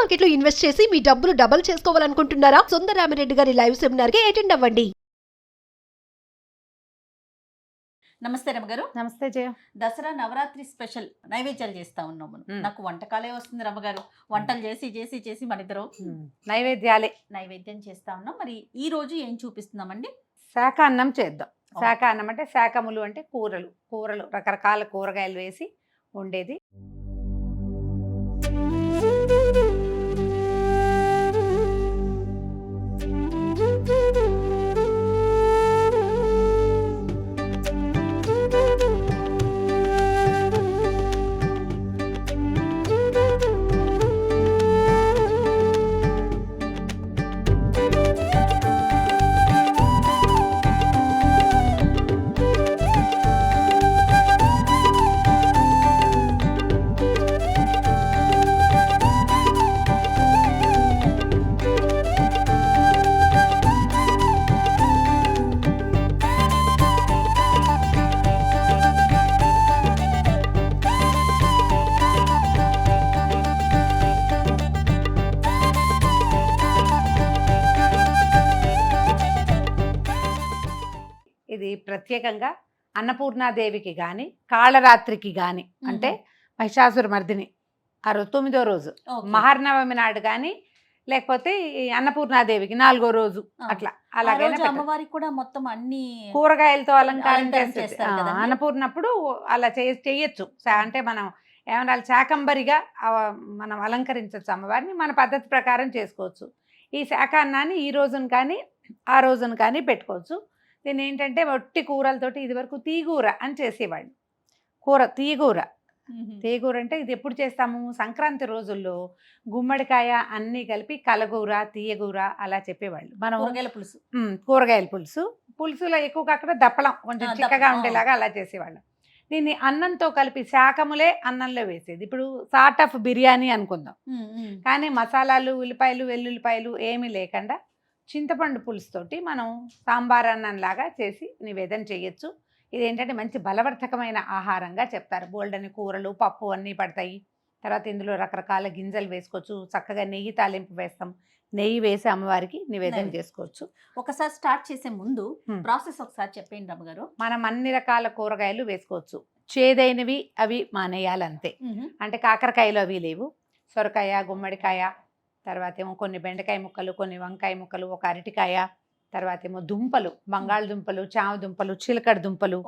Market లో invest చేసి మీ డబ్బులు డబుల్ చేసుకోవాలనుకుంటున్నారా? సుందరరామిరెడ్డి గారి లైవ్ సెమినార్ కి అటెండ్ అవ్వండి. నమస్తే రమ్మగారు. నమస్తే జయ. దసరా నవరాత్రి స్పెషల్ నైవేద్యాలు చేస్తా ఉన్నాం మనం. నాకు వంటకాలే వస్తుంది రమ్మగారు. వంటలు చేసి చేసి చేసి మన ఇద్దరు నైవేద్యం చేస్తా ఉన్నాం. మరి ఈ రోజు ఏం చూపిస్తున్నామండి? శాఖ అన్నం చేద్దాం. శాఖ అన్నం అంటే శాఖములు అంటే కూరలు రకరకాల కూరగాయలు వేసి ఉండేది. ఇది ప్రత్యేకంగా అన్నపూర్ణాదేవికి కానీ కాళరాత్రికి కానీ అంటే మహిషాసుర మర్దిని 9వ రోజు మహర్నవమి నాడు కానీ లేకపోతే అన్నపూర్ణాదేవికి 4వ రోజు అట్లా అలాగే అమ్మవారికి కూడా మొత్తం అన్ని కూరగాయలతో అలంకారం చేస్తారు. అన్నపూర్ణప్పుడు అలా చేయొచ్చు. అంటే మనం ఏమన్నా శాకంబరిగా మనం అలంకరించవచ్చు అమ్మవారిని. మన పద్ధతి ప్రకారం చేసుకోవచ్చు. ఈ శాఖ అన్నాన్ని ఈ రోజున కానీ ఆ రోజున కానీ పెట్టుకోవచ్చు. దీన్ని ఏంటంటే ఒట్టి కూరలతోటి ఇది వరకు తీగూర అని చేసేవాళ్ళు. తీగూర అంటే ఇది ఎప్పుడు చేస్తాము? సంక్రాంతి రోజుల్లో గుమ్మడికాయ అన్నీ కలిపి కలగూర తీయగూర అలా చెప్పేవాళ్ళు. మనం కూరగాయల పులుసులో ఎక్కువగా అక్కడ దప్పలం కొంచెం చిక్కగా ఉండేలాగా అలా చేసేవాళ్ళం. దీన్ని అన్నంతో కలిపి శాఖములే అన్నంలో వేసేది. ఇప్పుడు సార్ట్ ఆఫ్ బిర్యానీ అనుకుందాం. కానీ మసాలాలు ఉల్లిపాయలు వెల్లుల్లిపాయలు ఏమీ లేకుండా చింతపండు పులుసుతోటి మనం సాంబార్ అన్నంలాగా చేసి నివేదన చేయొచ్చు. ఇదేంటంటే మంచి బలవర్ధకమైన ఆహారంగా చెప్తారు. బోల్డని కూరలు పప్పు అన్నీ పడతాయి. తర్వాత ఇందులో రకరకాల గింజలు వేసుకోవచ్చు. చక్కగా నెయ్యి తాలింపు వేస్తాం. నెయ్యి వేసి అమ్మవారికి నివేదన చేసుకోవచ్చు. ఒకసారి స్టార్ట్ చేసే ముందు ప్రాసెస్ ఒకసారి చెప్పండి రమ్మగారు. మనం అన్ని రకాల కూరగాయలు వేసుకోవచ్చు. చేదైనవి అవి మానేయాలంతే. అంటే కాకరకాయలు అవి లేవు. సొరకాయ గుమ్మడికాయ తర్వాత ఏమో కొన్ని బెండకాయ ముక్కలు కొన్ని వంకాయ ముక్కలు ఒక అరటికాయ తర్వాత ఏమో దుంపలు బంగాళదుంపలు చామ దుంపలు చిలకడ దుంపలు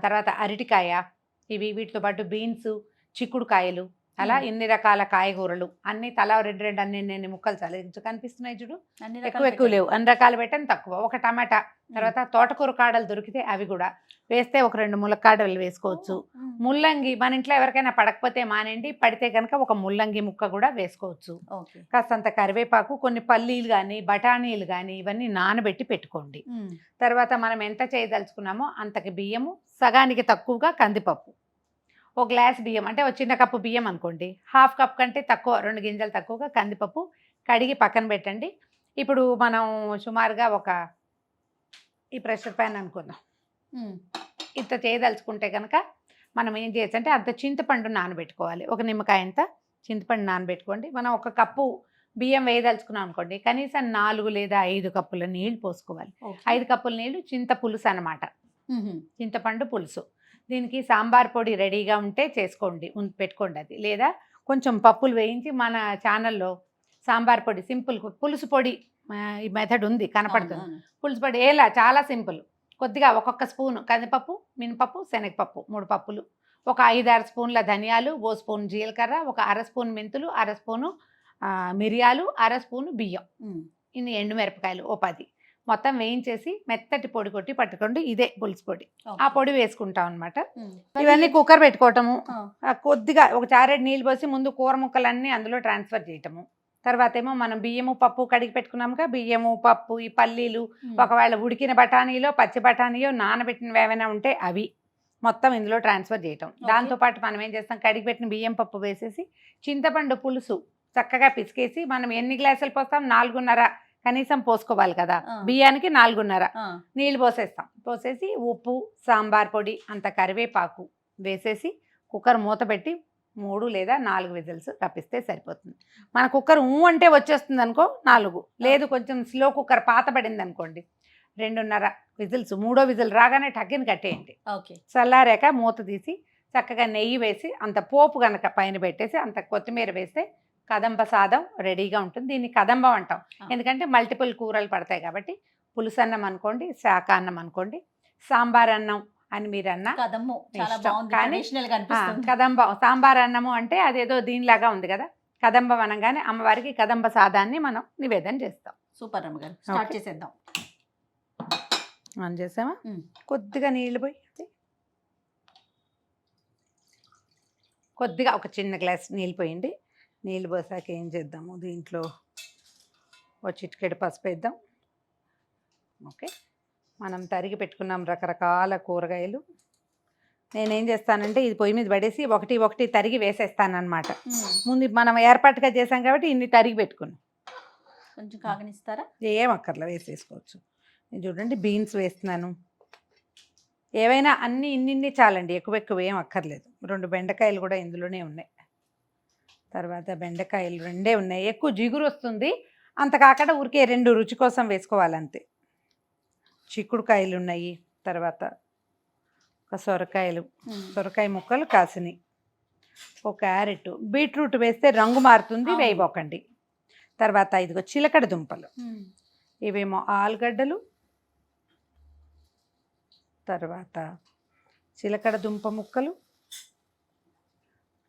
తర్వాత అరటికాయ ఇవి వీటితో పాటు బీన్స్ చిక్కుడుకాయలు అలా ఇన్ని రకాల కాయగూరలు అన్ని తలా రెండు అన్ని ముక్కలు చాలా కనిపిస్తున్నాయి చూడు. ఎక్కువ లేవు. అన్ని రకాలు పెట్టని తక్కువ. ఒక టమాటా తర్వాత తోటకూర కాడలు దొరికితే అవి కూడా వేస్తే ఒక 2 ములక్కాడలు వేసుకోవచ్చు. ముల్లంగి మన ఇంట్లో ఎవరికైనా పడకపోతే మానేండి. పడితే కనుక ఒక ముల్లంగి ముక్క కూడా వేసుకోవచ్చు. కాస్తంత కరివేపాకు కొన్ని పల్లీలు కానీ బఠానీలు కానీ ఇవన్నీ నానబెట్టి పెట్టుకోండి. తర్వాత మనం ఎంత చేయదలుచుకున్నామో అంతకి బియ్యము సగానికి తక్కువగా కందిపప్పు ఒక గ్లాస్ బియ్యం అంటే ఒక చిన్న కప్పు బియ్యం అనుకోండి. హాఫ్ కప్ కంటే తక్కువ 2 గింజలు తక్కువగా కందిపప్పు కడిగి పక్కన పెట్టండి. ఇప్పుడు మనం సుమారుగా ఈ ప్రెషర్ ప్యాన్ అనుకుందాం. ఇంత చేయదలుచుకుంటే కనుక మనం ఏం చేయొచ్చు అంటే అంత చింతపండు నానబెట్టుకోవాలి. ఒక నిమ్మకాయ అంత చింతపండు నానబెట్టుకోండి. మనం 1 కప్పు బియ్యం వేయదలుచుకున్నాం అనుకోండి కనీసం 4 లేదా 5 కప్పుల నీళ్ళు పోసుకోవాలి. 5 కప్పుల నీళ్ళు చింత పులుసు అనమాట. చింతపండు పులుసు. దీనికి సాంబార్ పొడి రెడీగా ఉంటే చేసుకోండి పెట్టుకోండి. అది లేదా కొంచెం పప్పులు వేయించి మన ఛానల్లో సాంబార్ పొడి సింపుల్ పులుసు పొడి ఈ మెథడ్ ఉంది కనపడుతుంది. పులుసు పొడి ఎలా చాలా సింపుల్. కొద్దిగా ఒక్కొక్క స్పూను కందిపప్పు మినపప్పు శనగపప్పు 3 పప్పులు ఒక 5-6 స్పూన్ల ధనియాలు 1 స్పూన్ జీలకర్ర ఒక 1/2 స్పూన్ మెంతులు 1/2 స్పూను మిరియాలు 1/2 స్పూను బియ్యం ఇన్ని ఎండుమిరపకాయలు 10 మొత్తం వేయించేసి మెత్తటి పొడి కొట్టి పట్టుకోండి. ఇదే పులుసు పొడి. ఆ పొడి వేసుకుంటాం అనమాట. ఇవన్నీ కుక్కర్ పెట్టుకోవటము. కొద్దిగా ఒక చారెడు నీళ్ళు పోసి ముందు కూర ముక్కలన్నీ అందులో ట్రాన్స్ఫర్ చేయటము. తర్వాత ఏమో మనం బియ్యము పప్పు కడిగి పెట్టుకున్నాముగా బియ్యము పప్పు ఈ పల్లీలు ఒకవేళ ఉడికిన బఠానీలో పచ్చి బఠానీయో నానబెట్టినవి ఏమైనా ఉంటే అవి మొత్తం ఇందులో ట్రాన్స్ఫర్ చేయటం. దాంతోపాటు మనం ఏం చేస్తాం కడిగి పెట్టిన బియ్యం పప్పు వేసేసి చింతపండు పులుసు చక్కగా పిసికేసి మనం ఎన్ని గ్లాసులు పోస్తాం 4.5 కనీసం పోసుకోవాలి కదా. బియ్యానికి 4.5 నీళ్ళు పోసేస్తాం. పోసేసి ఉప్పు సాంబార్ పొడి అంత కరివేపాకు వేసేసి కుక్కర్ మూత పెట్టి 3 లేదా 4 విజిల్స్ రప్పిస్తే సరిపోతుంది. మన కుక్కర్ అంటే వచ్చేస్తుంది అనుకో 4, లేదు కొంచెం స్లో కుక్కర్ పాత పడింది అనుకోండి 2.5 విజిల్స్. 3వ విజిల్ రాగానే టక్కిని కట్టేయండి. ఓకే. చల్లారాక మూత తీసి చక్కగా నెయ్యి వేసి అంత పోపు కనుక పైన పెట్టేసి అంత కొత్తిమీర వేస్తే కదంబ సాదం రెడీగా ఉంటుంది. దీన్ని కదంబం అంటాం ఎందుకంటే మల్టిపుల్ కూరలు పడతాయి కాబట్టి. పులుసు అన్నం అనుకోండి, శాఖ అన్నం అనుకోండి, సాంబార్ అన్నం అని మీరు అన్నా కదమ్ము చాలా ఇష్టం. బాగుంది, కానీ ట్రెడిషనల్ గా అనిపిస్తుంది. కదంబం సాంబార్ అన్నము అంటే అదేదో దీనిలాగా ఉంది కదా. కదంబం అనగానే అమ్మవారికి కదంబ సాదాన్ని మనం నివేదన చేస్తాం. సూపర్ రమ్మగారు, స్టార్ట్ ఓకే. చేసేద్దాం. ఆన్ చేసామా? కొద్దిగా నీళ్ళు పోయి కొద్దిగా ఒక చిన్న గ్లాస్ నీళ్ళు పోయండి. నీళ్ళు పోసాక ఏం చేద్దాము, దీంట్లో ఒక చిటికెడు పసుపు వేద్దాం. ఓకే, మనం తరిగి పెట్టుకున్నాం రకరకాల కూరగాయలు. నేనేం చేస్తానంటే ఇది పొయ్యి మీద పడేసి ఒకటి తరిగి వేసేస్తానమాట. ముందు మనం ఏర్పాటుగా చేసాం కాబట్టి ఇన్ని తరిగి పెట్టుకున్నాం. కొంచెం కాగనిస్తారా? ఏం అక్కర్లా, వేసేసుకోవచ్చు. నేను చూడండి బీన్స్ వేస్తున్నాను. ఏవైనా అన్నీ ఇన్ని చాలండి, ఎక్కువ ఏం అక్కర్లేదు. 2 బెండకాయలు కూడా ఇందులోనే ఉన్నాయి. తర్వాత బెండకాయలు 2 ఉన్నాయి. ఎక్కువ జిగురు వస్తుంది, అంత కాకుండా ఊరికే 2 రుచి కోసం వేసుకోవాలంతే. చిక్కుడుకాయలు ఉన్నాయి. తర్వాత ఒక సొరకాయ ముక్కలు కాసినాయి. ఒక క్యారెట్, బీట్రూట్ వేస్తే రంగు మారుతుంది, వేయబోకండి. తర్వాత ఇదిగో చిలకడ దుంపలు, ఇవేమో ఆలుగడ్డలు, తర్వాత చిలకడ దుంప ముక్కలు,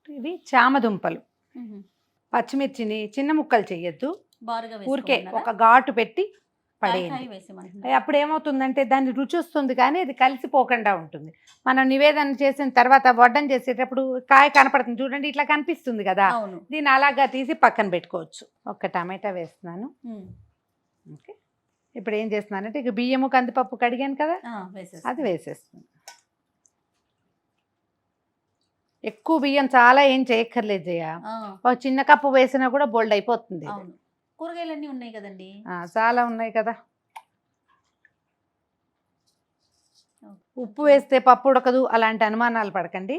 ఇవి చామదుంపలు. పచ్చిమిర్చిని చిన్న ముక్కలు చేయొద్దు, ఊరికే ఒక ఘాటు పెట్టి పడేయండి. అప్పుడు ఏమవుతుందంటే దాన్ని రుచి వస్తుంది కానీ అది కలిసిపోకుండా ఉంటుంది. మనం నివేదన చేసిన తర్వాత వడ్డం చేసేటప్పుడు కాయ కనపడుతుంది చూడండి, ఇట్లా కనిపిస్తుంది కదా, దీన్ని అలాగా తీసి పక్కన పెట్టుకోవచ్చు. ఒక టమాటా వేస్తున్నాను. ఓకే, ఇప్పుడు ఏం చేస్తున్నానంటే ఇక బియ్యము కందిపప్పు కడిగాను కదా, అది వేసేస్తుంది. ఎక్కువ బియ్యం చాలా ఏం చేయక్కర్లేదు జయ, ఒక చిన్న కప్పు వేసినా కూడా బోల్డ్ అయిపోతుంది. కూరగాయలన్నీ ఉన్నాయి కదండి, చాలా ఉన్నాయి కదా. ఉప్పు వేస్తే పప్పు ఉడకదు అలాంటి అనుమానాలు పడకండి,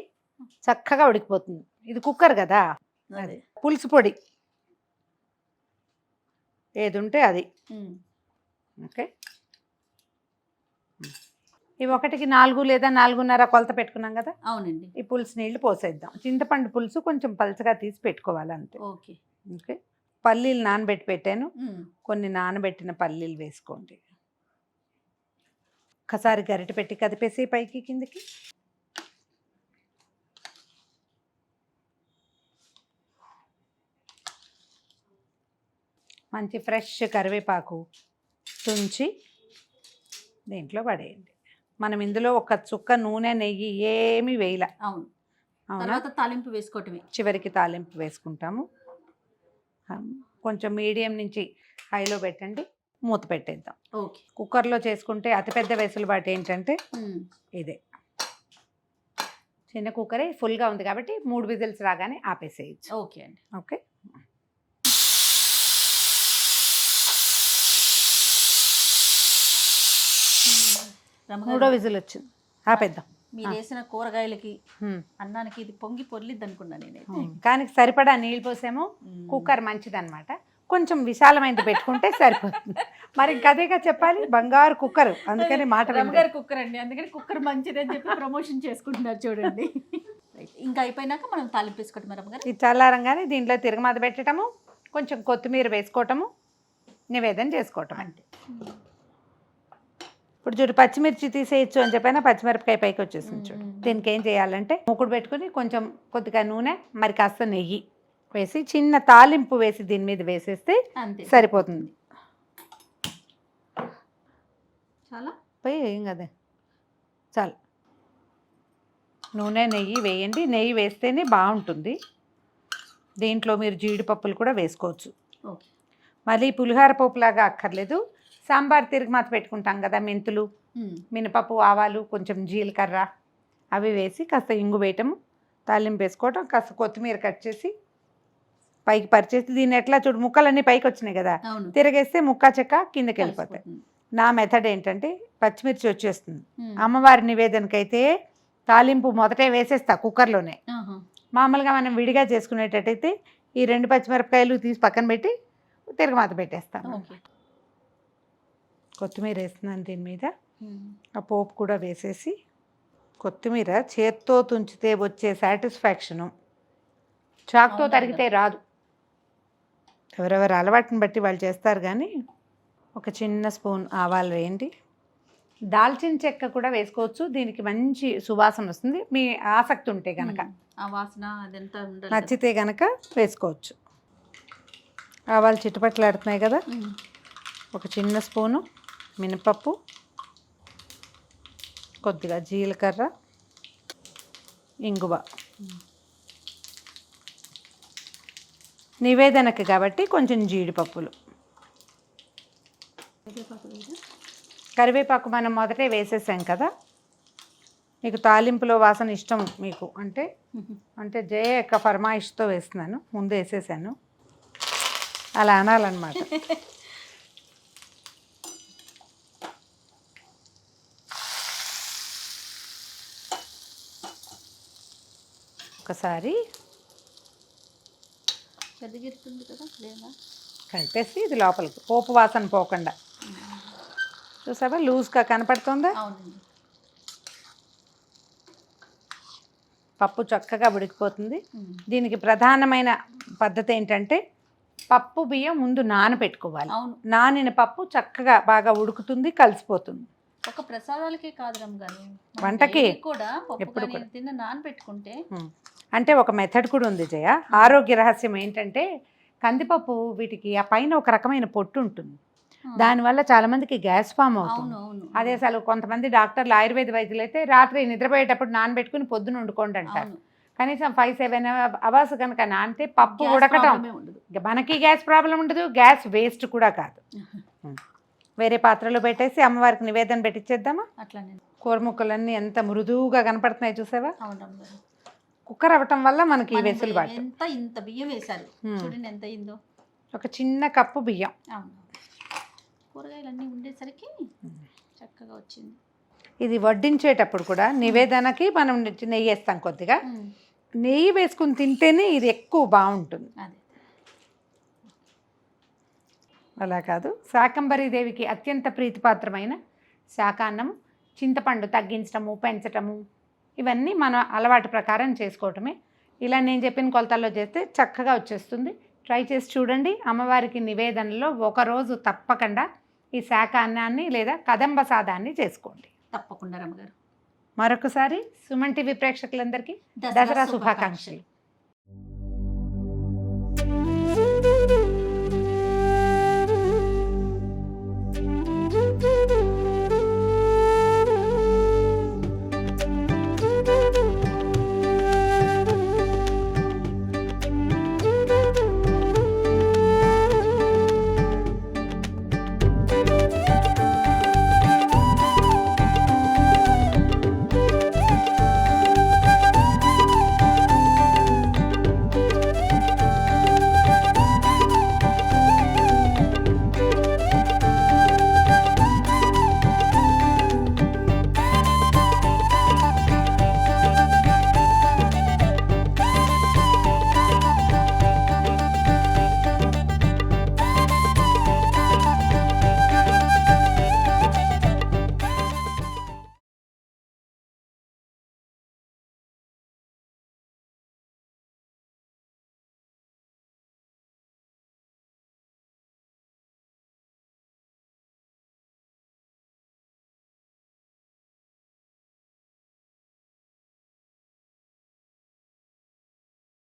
చక్కగా ఉడికిపోతుంది. ఇది కుక్కర్ కదా. అది పులుసు పొడి ఏది ఉంటే అది. ఓకే, ఇవి 1కి 4 లేదా 4.5 కొలత పెట్టుకున్నాం కదా. అవునండి. ఈ పులుసు నీళ్లు పోసేద్దాం. చింతపండు పులుసు కొంచెం పలచగా తీసి పెట్టుకోవాలి అంతే. ఓకే. ఓకే, పల్లీలు నానబెట్టి పెట్టాను, కొన్ని నానబెట్టిన పల్లీలు వేసుకోండి. ఒకసారి గరిటె పెట్టి కదిపేసి పైకి కిందికి. మంచి ఫ్రెష్ కరివేపాకు తుంచి దీంట్లో పడేయండి. మనం ఇందులో ఒక చుక్క నూనె నెయ్యి ఏమీ వేయలే. అవునా, తాలింపు వేసుకోవటమే. చివరికి తాలింపు వేసుకుంటాము. కొంచెం మీడియం నుంచి హైలో పెట్టండి, మూత పెట్టేద్దాం. ఓకే. కుక్కర్లో చేసుకుంటే అతిపెద్ద వెసులుబాటు ఏంటంటే ఇదే. చిన్న కుక్కరే ఫుల్గా ఉంది కాబట్టి 3 విజిల్స్ రాగానే ఆపేసేయచ్చు. ఓకే అండి. ఓకే, 3వ విజిల్ వచ్చింది, ఆపేద్దాం. మీరు వేసిన కూరగాయలకి అన్నానికి ఇది పొంగి పొర్లిద్ది అనుకున్నా నేనైతే. కానీ సరిపడా నీళ్ళు పోసాము. కుక్కర్ మంచిదన్నమాట, కొంచెం విశాలమైనది పెట్టుకుంటే సరిపోతుంది. మరి ఇంకదేగా చెప్పాలి, బంగారు కుక్కర్, అందుకని మాట రమ్మగారు కుక్కర్ అండి, అందుకని కుక్కర్ మంచిదని చెప్పి ప్రమోషన్ చేసుకుంటున్నారు చూడండి. ఇంకా అయిపోయినాక మనం తాలింపు వేసుకోవటం రమ్మగారు. ఇది చల్లారంగానే దీంట్లో తిరగమాత పెట్టడము, కొంచెం కొత్తిమీర వేసుకోవటము, నివేదన చేసుకోవటం అంటే. ఇప్పుడు చూడు పచ్చిమిర్చి తీసేయచ్చు అని చెప్పైనా పచ్చిమిరపకాయ పైకి వచ్చేసింది చూడు. దీనికి ఏం చేయాలంటే మూకుడు పెట్టుకుని కొంచెం కొద్దిగా నూనె మరి కాస్త నెయ్యి వేసి చిన్న తాలింపు వేసి దీని మీద వేసేస్తే సరిపోతుంది. చాలా పోయి ఏం కదా, చాలు. నూనె నెయ్యి వేయండి, నెయ్యి వేస్తేనే బాగుంటుంది. దీంట్లో మీరు జీడిపప్పులు కూడా వేసుకోవచ్చు. మళ్ళీ పులిహార పప్పులాగా అక్కర్లేదు. సాంబార్ తిరుగుమాత పెట్టుకుంటాం కదా, మెంతులు, మినపప్పు, ఆవాలు, కొంచెం జీలకర్ర అవి వేసి కాస్త ఇంగు వేయటము, తాలింపు వేసుకోవటం, కాస్త కొత్తిమీర కట్ చేసి పైకి పరిచేసి దీన్ని ఎట్లా చూడు ముక్కలన్నీ పైకి వచ్చినాయి కదా, తిరగేస్తే ముక్క చెక్క కిందకి వెళ్ళిపోతాయి. నా మెథడ్ ఏంటంటే పచ్చిమిర్చి వచ్చేస్తుంది. అమ్మవారి నివేదనకైతే తాలింపు మొదటే వేసేస్తా కుక్కర్లోనే, మామూలుగా మనం విడిగా చేసుకునేటట్టయితే ఈ 2 పచ్చిమిరపకాయలు తీసి పక్కన పెట్టి తిరగమాత పెట్టేస్తాను. ఓకే. కొత్తిమీర వేస్తున్నాను దీని మీద. ఆ పోపు కూడా వేసేసి, కొత్తిమీర చేత్తో తుంచితే వచ్చే సాటిస్ఫాక్షను చాకుతో అవునా తరిగితే రాదు. ఎవరెవరు అలవాటుని బట్టి వాళ్ళు చేస్తారు. కానీ ఒక చిన్న స్పూన్ ఆవాలు వేయండి. దాల్చిన చెక్క కూడా వేసుకోవచ్చు, దీనికి మంచి సువాసన వస్తుంది. మీ ఆసక్తి ఉంటే కనుక, ఆ వాసన అదంతా ఉండాలి కదా. నచ్చితే కనుక వేసుకోవచ్చు. ఆవాలు చిట్టుపట్లాడుతున్నాయి కదా. ఒక చిన్న స్పూను మినపప్పు, కొద్దిగా జీలకర్ర, ఇంగువ. నివేదనకి కాబట్టి కొంచెం జీడిపప్పులు, కరివేపాకు మనం మొదటే వేసేసాం కదా. మీకు తాలింపులో వాసన ఇష్టం మీకు అంటే జయ యొక్క ఫర్మాయిష్తో వేస్తున్నాను, ముందు వేసేసాను. అలా అనాలన్నమాట. ఒకసారి పెద్దగిరుతుంది కదా లేదా కలిపేసి ఇది లోపలికి, పోపు వాసన పోకుండా. చూసావా లూజ్గా కనపడుతుందా? అవునండి. పప్పు చక్కగా ఉడికిపోతుంది. దీనికి ప్రధానమైన పద్ధతి ఏంటంటే పప్పు బియ్యం ముందు నానబెట్టుకోవాలి. అవును. నానిన పప్పు చక్కగా బాగా ఉడుకుతుంది, కలిసిపోతుంది. ఒక ప్రసాదాలకే కాదు రమ్మగారు, వంటకి కూడా పప్పు ఎప్పుడు కానీ తిన్న నానబెట్టుకుంటే. అంటే ఒక మెథడ్ కూడా ఉంది జయ. ఆరోగ్య రహస్యం ఏంటంటే కందిపప్పు వీటికి ఆ పైన ఒక రకమైన పొట్టు ఉంటుంది. దానివల్ల చాలా మందికి గ్యాస్ ఫామ్ అవుతుంది. అవును. అదే అసలు కొంతమంది డాక్టర్లు ఆయుర్వేద వైద్యులు అయితే రాత్రి నిద్రపోయేటప్పుడు నానబెట్టుకుని పొద్దున వండుకోండి అంటారు. కనీసం 5-7 అవర్స్ కనుక నానితే పప్పు ఉడకటం, మనకి గ్యాస్ ప్రాబ్లం ఉండదు, గ్యాస్ వేస్ట్ కూడా కాదు. వేరే పాత్రలో పెట్టేసి అమ్మవారికి నివేదన పెట్టించేద్దామా? అట్లానే. కూర ముక్కలన్నీ ఎంత మృదువుగా కనపడుతున్నాయి చూసావా? అవును. కుక్కర్ అవ్వటం వల్ల మనకి వెసులుబాటు. ఇంత బియ్యం వేశారు చూడండి, ఎంత అయిందో. ఒక చిన్న కప్పు బియ్యం. అవును. కూరగాయలన్నీ ఉండేసరికి చక్కగా వచ్చింది. ఇది వడ్డించేటప్పుడు కూడా నివేదనకి మనం నెయ్యి వేస్తాం కొద్దిగా. నెయ్యి వేసుకుని తింటేనే ఇది ఎక్కువ బాగుంటుంది. అదే అలా కాదు, శాకంబరీ దేవికి అత్యంత ప్రీతిపాత్రమైన శాకాన్నం, చింతపండు తగ్గించటము, పెంచటము, ఇవన్నీ మన అలవాటు ప్రకారం చేసుకోవటమే. ఇలా నేను చెప్పిన కొలతల్లో చేస్తే చక్కగా వచ్చేస్తుంది. ట్రై చేసి చూడండి. అమ్మవారికి నివేదనలో ఒకరోజు తప్పకుండా ఈ శాకాన్నాన్ని లేదా కదంబ సాదాన్ని చేసుకోండి. తప్పకుండా రమ్మగారు. మరొకసారి సుమన్ టీవీ ప్రేక్షకులందరికీ దసరా శుభాకాంక్షలు.